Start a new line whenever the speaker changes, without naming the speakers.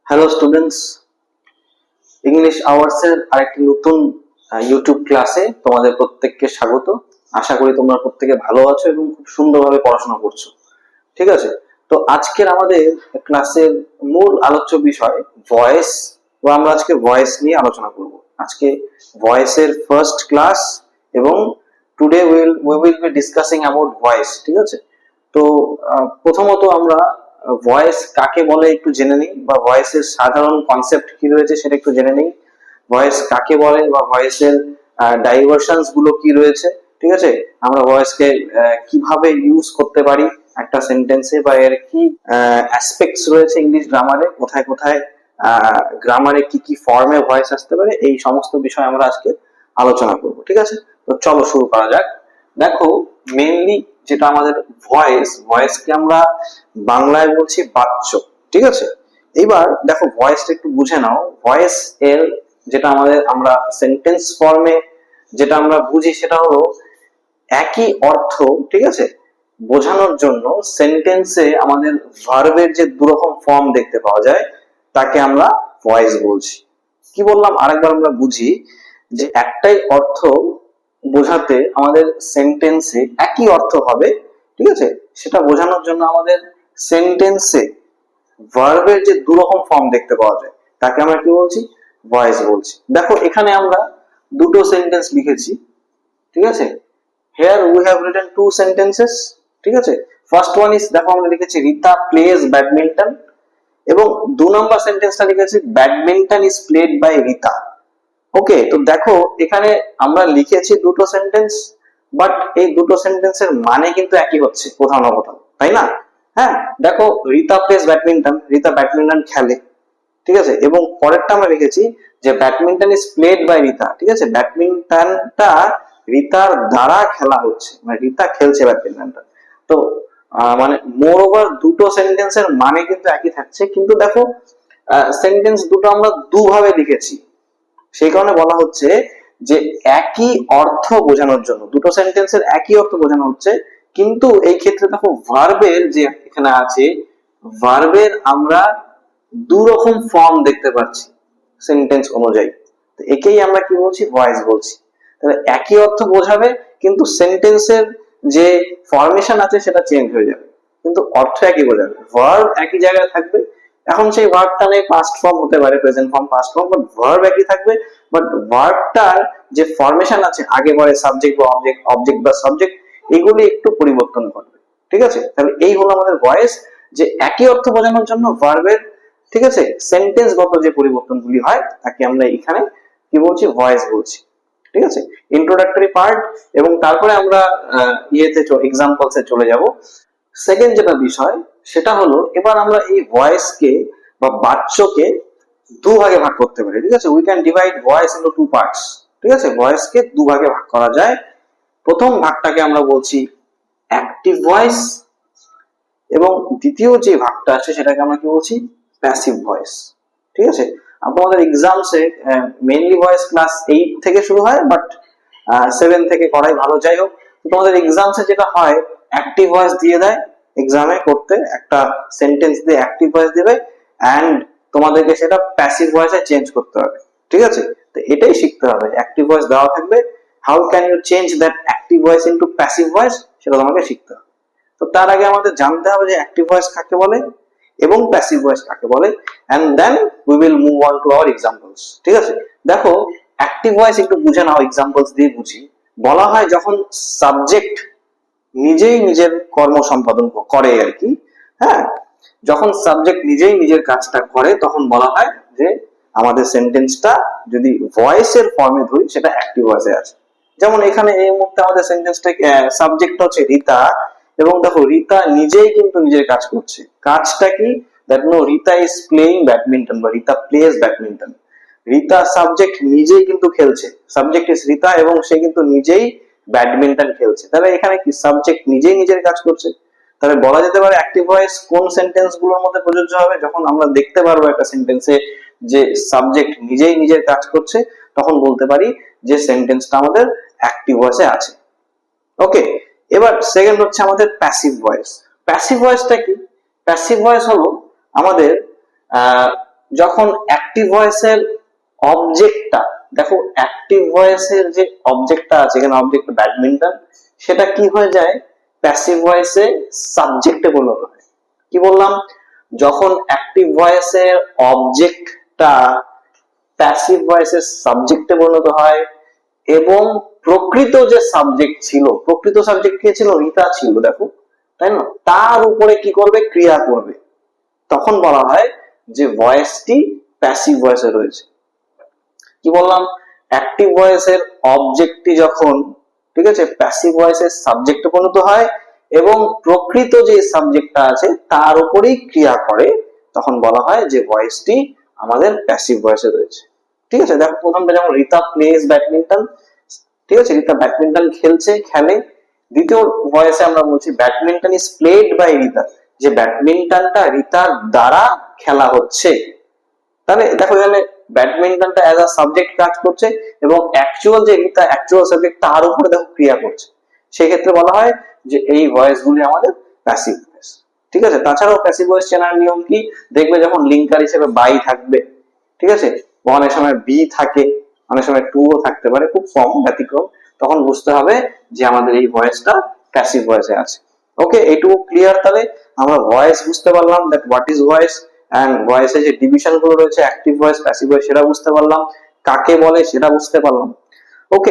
Hello students, English hours এর আরেকটি নতুন ইউটিউব ক্লাসে তোমাদের প্রত্যেককে স্বাগত। আশা করি তোমরা প্রত্যেকে ভালো আছো এবং খুব সুন্দরভাবে পড়াশোনা করছো। ঠিক আছে, তো আজকের আমাদের ক্লাসের মূল আলোচ্য বিষয় ভয়েস, বা আমরা আজকে ভয়েস নিয়ে আলোচনা করব। আজকে ভয়েসের ফার্স্ট ক্লাস এবং today we will be discussing about voice. ঠিক আছে, তো প্রথমত আমরা ভয়েস কাকে বলে একটু জেনে নিই, বা ভয়েসের সাধারণ কনসেপ্ট কি রয়েছে সেটা একটু জেনে নিই। ভয়েস কাকে বলে বা ভয়েসের ডাইভারশনস গুলো কি রয়েছে। ঠিক আছে, আমরা ভয়েসকে কিভাবে ইউজ করতে পারি একটা সেন্টেন্সে, বা এর কি অ্যাসপেক্টস রয়েছে ইংলিশ গ্রামারে, কোথায় কোথায় গ্রামারে কি কি ফর্মে ভয়েস আসতে পারে, এই সমস্ত বিষয় আমরা আজকে আলোচনা করব। ঠিক আছে, তো চলো শুরু করা যাক। দেখো, মেইনলি যেটা আমাদের ভয়েসকে আমরা বাংলায় বলছি বাচ্য। ঠিক আছে, এইবার দেখো ভয়েসটা একটু বুঝে নাও। ভয়েস এর যেটা আমরা সেন্টেন্স ফর্মে যেটা আমরা বুঝি সেটা হলো একই অর্থ। ঠিক আছে, বোঝানোর জন্য সেন্টেন্সে আমাদের ভার্বের যে দুরকম ফর্ম দেখতে পাওয়া যায় তাকে আমরা ভয়েস বলছি। কি বললাম আরেকবার আমরা বুঝি, যে একটাই অর্থ বোঝাতে আমাদের সেন্টেন্সে একই অর্থ হবে। ঠিক আছে, সেটা বোঝানোর জন্য আমাদের সেন্টেন্সে ভার্বের যে দুরকম ফর্ম দেখতে পাওয়া যায় তাকে আমরা কি বলছি, ভয়েস বলছি। দেখো এখানে আমরা দুটো সেন্টেন্স লিখেছি। ঠিক আছে, here we have written two sentences. ঠিক আছে, ফার্স্ট ওয়ান ইজ, দেখো আমরা লিখেছি রিতা প্লেজ ব্যাডমিন্টন, এবং 2 নম্বর সেন্টেন্সটা লিখেছি badminton is played by Rita. Okay, তো দেখো এখানে আমরা লিখেছি দুটো সেন্টেন্স, বাট এই দুটো সেন্টেন্সের মানে কিন্তু একই হচ্ছে কোথাও না কোথাও, তাই না? হ্যাঁ, দেখো Rita plays badminton, Rita badminton খেলে। ঠিক আছে, এবং পরেরটা আমরা লিখেছি যে badminton is played by Rita. ঠিক আছে, ব্যাডমিন্টনটা রিতার দ্বারা খেলা হচ্ছে, মানে রিতা খেলছে ব্যাডমিন্টনটা। তো মানে মোর ওভার দুটো সেন্টেন্সের মানে কিন্তু একই থাকছে, কিন্তু দেখো সেন্টেন্স দুটো আমরা দুভাবে লিখেছি, সেই কারণে বলা হচ্ছে যে একই অর্থ বোঝানোর জন্য দুটো সেন্টেন্সের একই অর্থ বোঝানো হচ্ছে। কিন্তু এই ক্ষেত্রে দেখো ভার্বের যে এখানে আছে, ভার্বের আমরা দু রকম ফর্ম দেখতে পাচ্ছি সেন্টেন্স অনুযায়ী। তো একেই আমরা কি বলছি, ভয়েস বলছি। তাহলে একই অর্থ বোঝাবে, কিন্তু সেন্টেন্সের যে ফরমেশন আছে সেটা চেঞ্জ হয়ে যাবে, কিন্তু অর্থ একই বোঝাবে। ভার্ব একই জায়গায় থাকবে, এখন সেই ভার্বটা নেই পাস্ট ফর্ম হতে পারে, present form, past form, but verb একই থাকবে। বাট ভার্বটার যে ফরমেশন আছে, আগে পরে সাবজেক্ট বা অবজেক্ট, অবজেক্ট বা সাবজেক্ট, এগুলি একটু পরিবর্তন ঘটবে। ঠিক আছে, তাহলে এই হলো আমাদের ভয়েস, যে একই অর্থ বোঝানোর জন্য ভার্বের, ঠিক আছে, সেন্টেন্স গত যে পরিবর্তনগুলি হয় তাকে আমরা এখানে কি বলছি, ভয়েস বলছি। ঠিক আছে, ইন্ট্রোডাক্টরি পার্ট, এবং তারপরে আমরা এক্সাম্পলসে চলে যাব। সেকেন্ড যেটা বিষয় সেটা হলো, এবার আমরা এই ভয়েসকে বা বাচ্যকে দু ভাগে ভাগ করতে পারি। ঠিক আছে, we can divide voice into two parts. ঠিক আছে, ভয়েসকে দু ভাগে ভাগ করা যায়। প্রথম ভাগটাকে আমরা বলছি অ্যাক্টিভ ভয়েস, এবং দ্বিতীয় যে ভাগটা আছে সেটাকে আমরা কি বলছি, প্যাসিভ ভয়েস। ঠিক আছে, আপনাদের এক্সামসে মেইনলি ভয়েস ক্লাস 8 থেকে শুরু হয়, বাট 7 থেকে করাই ভালো। যাই হোক, তোমাদের এক্সামসে যেটা হয়, অ্যাক্টিভ ভয়েস দিয়ে দেয় এক্সামে করতে, একটা সেন্টেন্স দিয়ে অ্যাক্টিভ ভয়েস দিবে, এন্ড তোমাদেরকে সেটা প্যাসিভ ভয়েসে চেঞ্জ করতে হবে। ঠিক আছে, তো এটাই শিখতে হবে। অ্যাক্টিভ ভয়েস দেওয়া থাকবে, how can you change that active voice into passive voice, সেটা তোমাকে শিখতে হবে। তো তার আগে আমাদের জানতে হবে যে অ্যাক্টিভ ভয়েস কাকে বলে এবং প্যাসিভ ভয়েস কাকে বলে, and then we will move on to our examples. ঠিক আছে, দেখো অ্যাক্টিভ ভয়েস একটু বুঝে নাও, এক্সাম্পলস দিয়ে বুঝি। বলা হয় যখন সাবজেক্ট নিজেই নিজের কর্ম সম্পাদন করে আর কি। হ্যাঁ, যখন সাবজেক্ট নিজেই নিজের কাজটা করে তখন বলা হয় যে আমাদের সেন্টেন্সটা যদি ভয়েসের ফর্মে ধরি সেটা অ্যাক্টিভ ভয়েসে আছে। যেমন এখানে এই মুহূর্তে আমাদের সেন্টেন্সটা সাবজেক্ট হচ্ছে রিতা, এবং দেখো রিতা নিজেই কিন্তু নিজের কাজ করছে। কাজটা কি, that no Rita is playing badminton, বা Rita plays badminton. Rita subject নিজেই কিন্তু খেলছে, সাবজেক্ট ইজ রিতা, এবং সে কিন্তু নিজেই ব্যাডমিন্টন খেলছে। তাহলে এখানে কি, সাবজেক্ট নিজেই নিজের কাজ করছে। তাহলে বলা যেতে পারে অ্যাক্টিভ ভয়েস কোন সেন্টেন্স গুলোর মধ্যে প্রযোজ্য হবে, যখন আমরা দেখতে পারবো একটা সেন্টেন্সে যে সাবজেক্ট নিজেই নিজের কাজ করছে, তখন বলতে পারি যে সেন্টেন্সটা আমাদের অ্যাক্টিভ ভয়েসে আছে। ওকে, এবার সেকেন্ড হচ্ছে আমাদের প্যাসিভ ভয়েস। প্যাসিভ ভয়েসটা কি? প্যাসিভ ভয়েস হলো আমাদের যখন অ্যাক্টিভ ভয়েসের অবজেক্টটা, দেখো অ্যাক্টিভ ভয়েসের যে অবজেক্টটা আছে, এখানে অবজেক্ট ব্যাডমিন্টন, সেটা কি হয়ে যায়, প্যাসিভ ভয়েসে সাবজেক্টে পরিণত হয়। কি বললাম, যখন অ্যাক্টিভ ভয়েসের অবজেক্টটা প্যাসিভ ভয়েসের সাবজেক্টে পরিণত হয় এবং প্রকৃত যে সাবজেক্ট ছিল, প্রকৃত সাবজেক্ট কে ছিল, রিতা ছিল, দেখো তাই না, তার উপরে কি করবে, ক্রিয়া করবে, তখন বলা হয় যে ভয়েসটি প্যাসিভ ভয়েসে রয়েছে। কি বললাম, অ্যাক্টিভ ভয়েসের অবজেক্টটি যখন, ঠিক আছে, প্যাসিভ ভয়েসের সাবজেক্টে পরিণত হয় এবং প্রকৃত যে সাবজেক্টটা আছে তার উপরেই ক্রিয়া করে, তখন বলা হয় যে ভয়েসটি আমাদের প্যাসিভ ভয়েসে রয়েছে। ঠিক আছে, দেখো প্রথমটা যেমন রিতা প্লেজ ব্যাডমিন্টন, ঠিক আছে, রিতা ব্যাডমিন্টন খেলে। দ্বিতীয় ভয়েসে আমরা বলছি badminton is played by Rita, যে ব্যাডমিন্টনটা রিতার দ্বারা খেলা হচ্ছে। তাহলে দেখো এখানে ব্যাডমিন্টনটা অ্যাজ আ সাবজেক্ট কাজ করছে এবং অ্যাকচুয়াল যে রিতা অ্যাকচুয়াল সাবজেক্ট তার উপরে দেখো ক্রিয়া করছে, সেই ক্ষেত্রে বলা হয় যে এই ভয়েস গুলি আমাদের প্যাসিভ ভয়েস। ঠিক আছে, তাছাড়াও প্যাসিভ ভয়েস চেনার নিয়ম কি, দেখবে যখন লিঙ্কার হিসেবে বাই থাকবে, ঠিক আছে, অনেক সময় বি থাকে, অনেক সময় টু ও থাকতে পারে, খুব কম ব্যতিক্রম, তখন বুঝতে হবে যে আমাদের এই ভয়েসটা প্যাসিভ ভয়েসে আছে। ওকে, এইটুকু ক্লিয়ার। তাহলে আমরা ভয়েস বুঝতে পারলাম, that what is voice, and ভয়েসের যে ডিভিশন গুলো রয়েছে, অ্যাক্টিভ ভয়েস, প্যাসিভ ভয়েস, সেটা বুঝতে পারলাম, কাকে বলে সেটা বুঝতে পারলাম। ওকে।